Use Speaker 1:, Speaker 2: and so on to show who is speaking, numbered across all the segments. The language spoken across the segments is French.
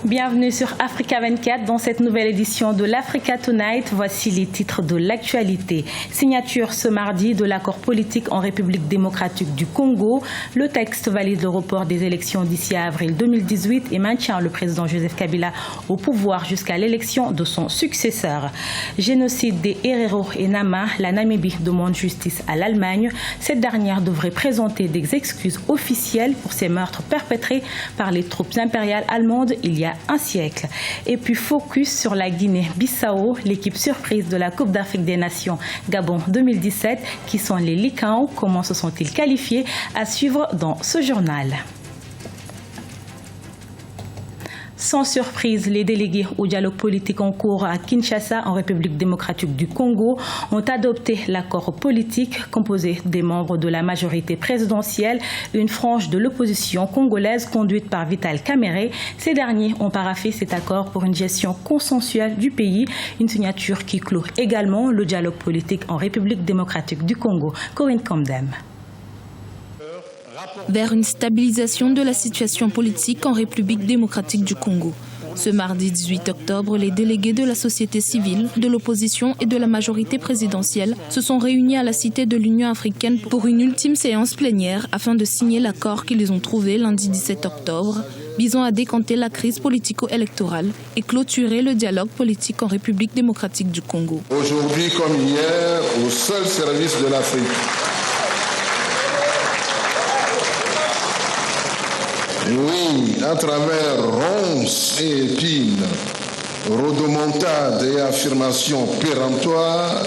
Speaker 1: Bienvenue sur Africa 24 dans cette nouvelle édition de l'Africa Tonight. Voici les titres de l'actualité. Signature ce mardi de l'accord politique en République démocratique du Congo. Le texte valide le report des élections d'ici à avril 2018 et maintient le président Joseph Kabila au pouvoir jusqu'à l'élection de son successeur. Génocide des Herero et Nama, la Namibie demande justice à l'Allemagne. Cette dernière devrait présenter des excuses officielles pour ces meurtres perpétrés par les troupes impériales allemandes il y a un siècle. Et puis focus sur la Guinée-Bissau, l'équipe surprise de la Coupe d'Afrique des Nations Gabon 2017. Qui sont les Licans? Comment se sont-ils qualifiés? À suivre dans ce journal. Sans surprise, les délégués au dialogue politique en cours à Kinshasa, en République démocratique du Congo, ont adopté l'accord politique composé des membres de la majorité présidentielle, une frange de l'opposition congolaise conduite par Vital Kamerhe. Ces derniers ont paraphé cet accord pour une gestion consensuelle du pays, une signature qui clôt également le dialogue politique en République démocratique du Congo. Corinne Kamdem.
Speaker 2: Vers une stabilisation de la situation politique en République démocratique du Congo. Ce mardi 18 octobre, les délégués de la société civile, de l'opposition et de la majorité présidentielle se sont réunis à la Cité de l'Union africaine pour une ultime séance plénière afin de signer l'accord qu'ils ont trouvé lundi 17 octobre, visant à décanter la crise politico-électorale et clôturer le dialogue politique en République démocratique du Congo.
Speaker 3: Aujourd'hui comme hier, au seul service de l'Afrique. Oui, à travers ronces et épines, rodomontades et affirmations péremptoires,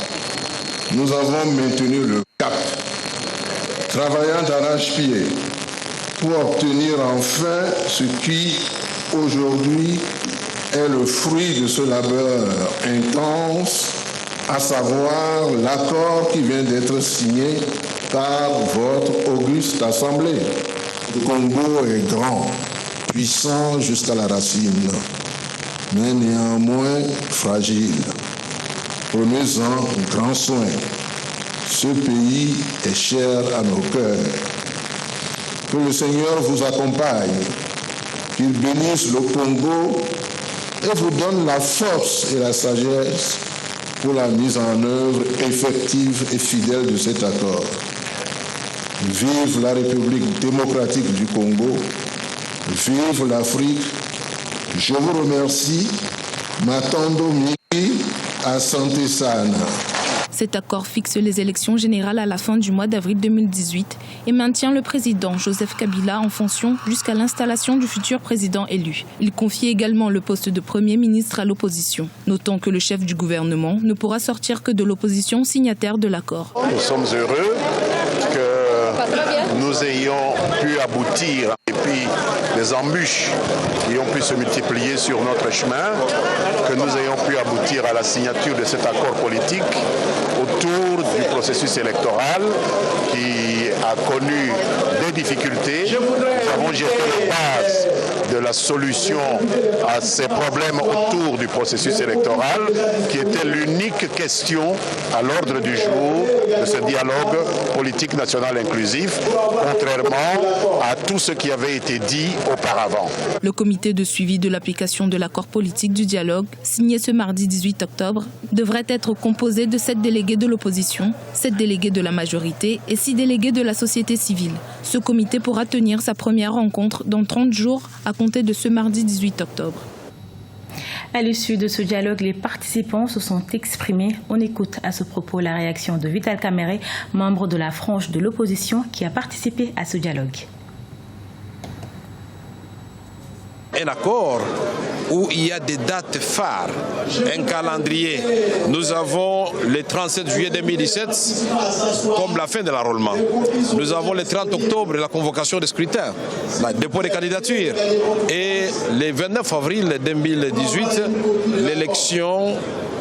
Speaker 3: nous avons maintenu le cap, travaillant d'arrache-pied pour obtenir enfin ce qui, aujourd'hui, est le fruit de ce labeur intense, à savoir l'accord qui vient d'être signé par votre auguste assemblée. Le Congo est grand, puissant jusqu'à la racine, mais néanmoins fragile. Prenez-en grand soin. Ce pays est cher à nos cœurs. Que le Seigneur vous accompagne, qu'il bénisse le Congo et vous donne la force et la sagesse pour la mise en œuvre effective et fidèle de cet accord. Vive la République démocratique du Congo, vive l'Afrique. Je vous remercie. Matando Miki, Asante Sana.
Speaker 2: Cet accord fixe les élections générales à la fin du mois d'avril 2018 et maintient le président Joseph Kabila en fonction jusqu'à l'installation du futur président élu. Il confie également le poste de Premier ministre à l'opposition, notant que le chef du gouvernement ne pourra sortir que de l'opposition signataire de l'accord.
Speaker 4: Nous sommes heureux que nous ayons pu aboutir et puis les embûches qui ont pu se multiplier sur notre chemin, que nous ayons pu aboutir à la signature de cet accord politique autour du processus électoral qui a connu des difficultés. Nous avons jeté les bases de la solution à ces problèmes autour du processus électoral qui était l'unique question à l'ordre du jour de ce dialogue politique national inclusif, contrairement à tout ce qui avait été dit auparavant.
Speaker 2: Le comité de suivi de l'application de l'accord politique du dialogue, signé ce mardi 18 octobre, devrait être composé de 7 délégués de l'opposition, 7 délégués de la majorité et 6 délégués de la société civile. Ce comité pourra tenir sa première rencontre dans 30 jours à compter de ce mardi 18 octobre.
Speaker 1: À l'issue de ce dialogue, les participants se sont exprimés. On écoute à ce propos la réaction de Vital Kamerhe, membre de la frange de l'opposition qui a participé à ce dialogue.
Speaker 5: Un accord où il y a des dates phares, un calendrier. Nous avons le 37 juillet 2017 comme la fin de l'enrôlement. Nous avons le 30 octobre la convocation des scrutins, le dépôt des candidatures. Et le 29 avril 2018, l'élection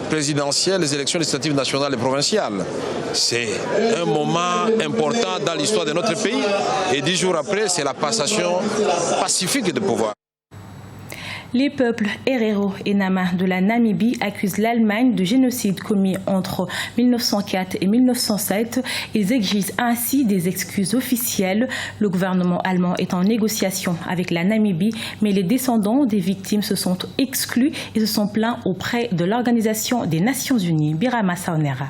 Speaker 5: présidentielle, les élections législatives nationales et provinciales. C'est un moment important dans l'histoire de notre pays. Et 10 jours après, c'est la passation pacifique de pouvoir.
Speaker 1: Les peuples Herero et Nama de la Namibie accusent l'Allemagne de génocide commis entre 1904 et 1907. Ils exigent ainsi des excuses officielles. Le gouvernement allemand est en négociation avec la Namibie, mais les descendants des victimes se sont exclus et se sont plaints auprès de l'Organisation des Nations Unies. Birama Saonera.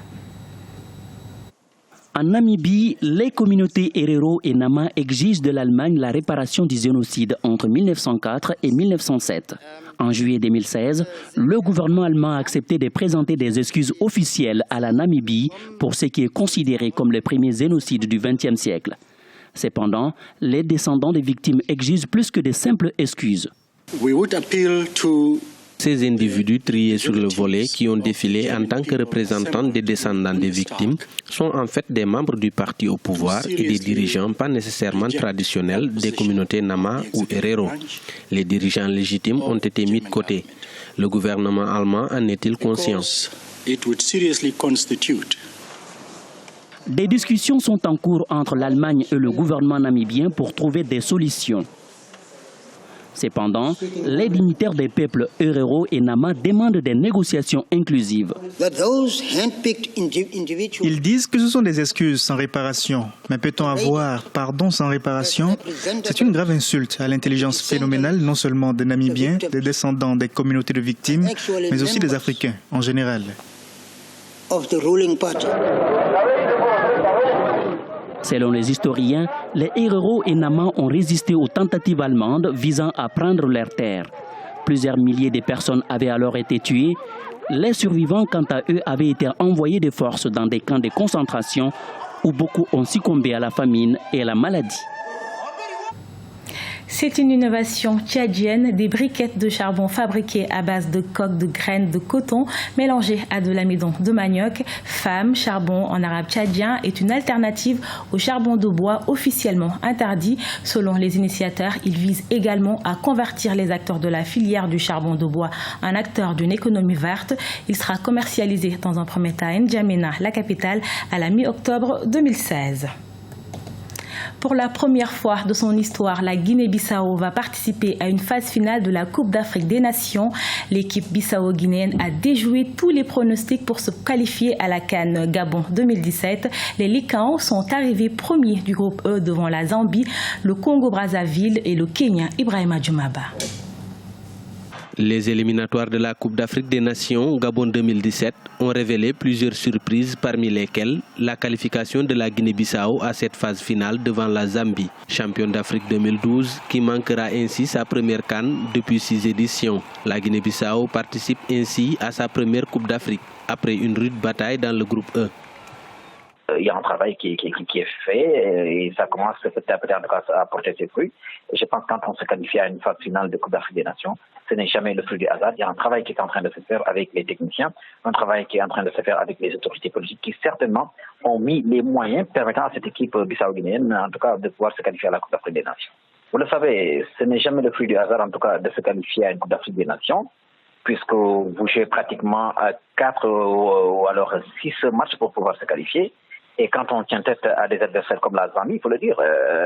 Speaker 6: En Namibie, les communautés Herero et Nama exigent de l'Allemagne la réparation du génocide entre 1904 et 1907. En juillet 2016, le gouvernement allemand a accepté de présenter des excuses officielles à la Namibie pour ce qui est considéré comme le premier génocide du XXe siècle. Cependant, les descendants des victimes exigent plus que de simples excuses.
Speaker 7: Ces individus triés sur le volet qui ont défilé en tant que représentants des descendants des victimes sont en fait des membres du parti au pouvoir et des dirigeants pas nécessairement traditionnels des communautés Nama ou Herero. Les dirigeants légitimes ont été mis de côté. Le gouvernement allemand en est-il conscient?
Speaker 6: Des discussions sont en cours entre l'Allemagne et le gouvernement namibien pour trouver des solutions. Cependant, les dignitaires des peuples Herero et Nama demandent des négociations inclusives.
Speaker 8: Ils disent que ce sont des excuses sans réparation. Mais peut-on avoir pardon sans réparation? C'est une grave insulte à l'intelligence phénoménale non seulement des Namibiens, des descendants des communautés de victimes, mais aussi des Africains en général.
Speaker 6: Selon les historiens, les Herero et Nama ont résisté aux tentatives allemandes visant à prendre leurs terres. Plusieurs milliers de personnes avaient alors été tuées. Les survivants, quant à eux, avaient été envoyés de force dans des camps de concentration où beaucoup ont succombé à la famine et à la maladie.
Speaker 1: C'est une innovation tchadienne, des briquettes de charbon fabriquées à base de coques de graines de coton mélangées à de l'amidon de manioc. Femme, charbon en arabe tchadien est une alternative au charbon de bois officiellement interdit. Selon les initiateurs, il vise également à convertir les acteurs de la filière du charbon de bois en acteurs d'une économie verte. Il sera commercialisé dans un premier temps à N'Djamena, la capitale, à la mi-octobre 2016. Pour la première fois de son histoire, la Guinée-Bissau va participer à une phase finale de la Coupe d'Afrique des Nations. L'équipe bissau-guinéenne a déjoué tous les pronostics pour se qualifier à la CAN Gabon 2017. Les Licans sont arrivés premiers du groupe E devant la Zambie, le Congo-Brazzaville et le Kenya. Ibrahima Djoumaba.
Speaker 7: Les éliminatoires de la Coupe d'Afrique des Nations Gabon 2017 ont révélé plusieurs surprises, parmi lesquelles la qualification de la Guinée-Bissau à cette phase finale devant la Zambie, championne d'Afrique 2012, qui manquera ainsi sa première CAN depuis 6 éditions. La Guinée-Bissau participe ainsi à sa première Coupe d'Afrique, après une rude bataille dans le groupe E.
Speaker 9: Il y a un travail qui est fait et ça commence peut-être à porter ses fruits. Je pense que quand on se qualifie à une phase finale de Coupe d'Afrique des Nations, ce n'est jamais le fruit du hasard. Il y a un travail qui est en train de se faire avec les techniciens, un travail qui est en train de se faire avec les autorités politiques qui certainement ont mis les moyens permettant à cette équipe bissau-guinéenne, en tout cas, de pouvoir se qualifier à la Coupe d'Afrique des Nations. Vous le savez, ce n'est jamais le fruit du hasard, en tout cas, de se qualifier à une Coupe d'Afrique des Nations, puisque vous jouez pratiquement 4 ou alors 6 matchs pour pouvoir se qualifier. Et quand on tient tête à des adversaires comme la Zambie, il faut le dire,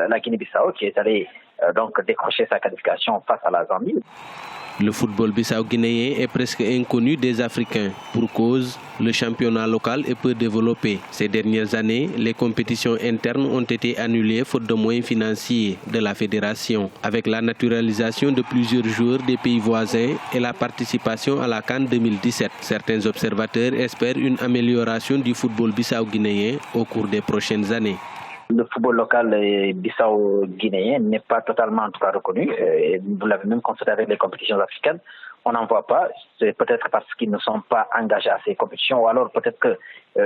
Speaker 9: la Guinée-Bissau qui est allée donc décrocher sa qualification face à la Zambie.
Speaker 7: Le football bissau-guinéen est presque inconnu des Africains. Pour cause, le championnat local est peu développé. Ces dernières années, les compétitions internes ont été annulées faute de moyens financiers de la fédération. Avec la naturalisation de plusieurs joueurs des pays voisins et la participation à la CAN 2017, certains observateurs espèrent une amélioration du football bissau-guinéen au cours des prochaines années.
Speaker 9: Le football local bissau-guinéen n'est pas totalement en tout cas reconnu. Et vous l'avez même constaté avec les compétitions africaines. On n'en voit pas. C'est peut-être parce qu'ils ne sont pas engagés à ces compétitions ou alors peut-être que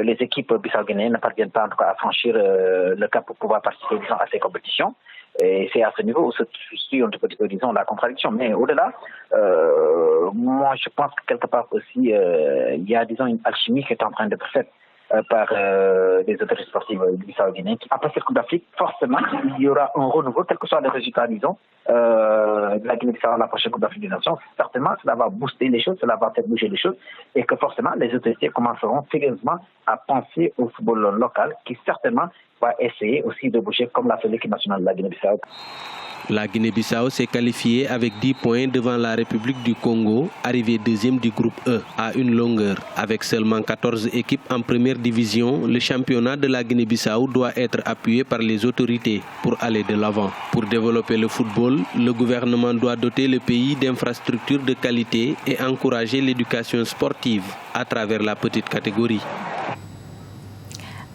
Speaker 9: les équipes bissau-guinéennes ne parviennent pas en tout cas à franchir le cap pour pouvoir participer à ces compétitions. Et c'est à ce niveau où se situe un petit peu, disons, la contradiction. Mais au-delà, moi je pense que quelque part aussi, il y a, disons, une alchimie qui est en train d'être faite par les autorités sportives bissau-guinéennes. Après cette Coupe d'Afrique, forcément, il y aura un renouveau, quel que soit le résultat, disons, de la Guinée-Bissau à la prochaine Coupe d'Afrique des Nations, certainement cela va booster les choses, cela va faire bouger les choses et que forcément les autorités commenceront sérieusement à penser au football local qui certainement va essayer aussi de bouger comme l'a fait l'équipe nationale de la Guinée-Bissau.
Speaker 7: La Guinée-Bissau s'est qualifiée avec 10 points devant la République du Congo, arrivée deuxième du groupe E à une longueur. Avec seulement 14 équipes en première division, le championnat de la Guinée-Bissau doit être appuyé par les autorités pour aller de l'avant. Pour développer le football, le gouvernement doit doter le pays d'infrastructures de qualité et encourager l'éducation sportive à travers la petite catégorie.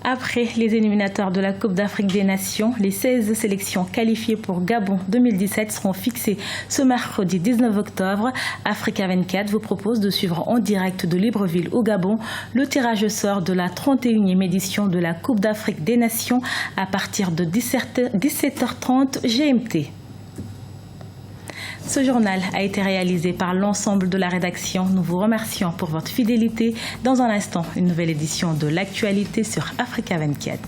Speaker 1: Après les éliminatoires de la Coupe d'Afrique des Nations, les 16 sélections qualifiées pour Gabon 2017 seront fixées ce mercredi 19 octobre. Africa 24 vous propose de suivre en direct de Libreville au Gabon le tirage au sort de la 31e édition de la Coupe d'Afrique des Nations à partir de 17h30 GMT. Ce journal a été réalisé par l'ensemble de la rédaction. Nous vous remercions pour votre fidélité. Dans un instant, une nouvelle édition de l'actualité sur Africa 24.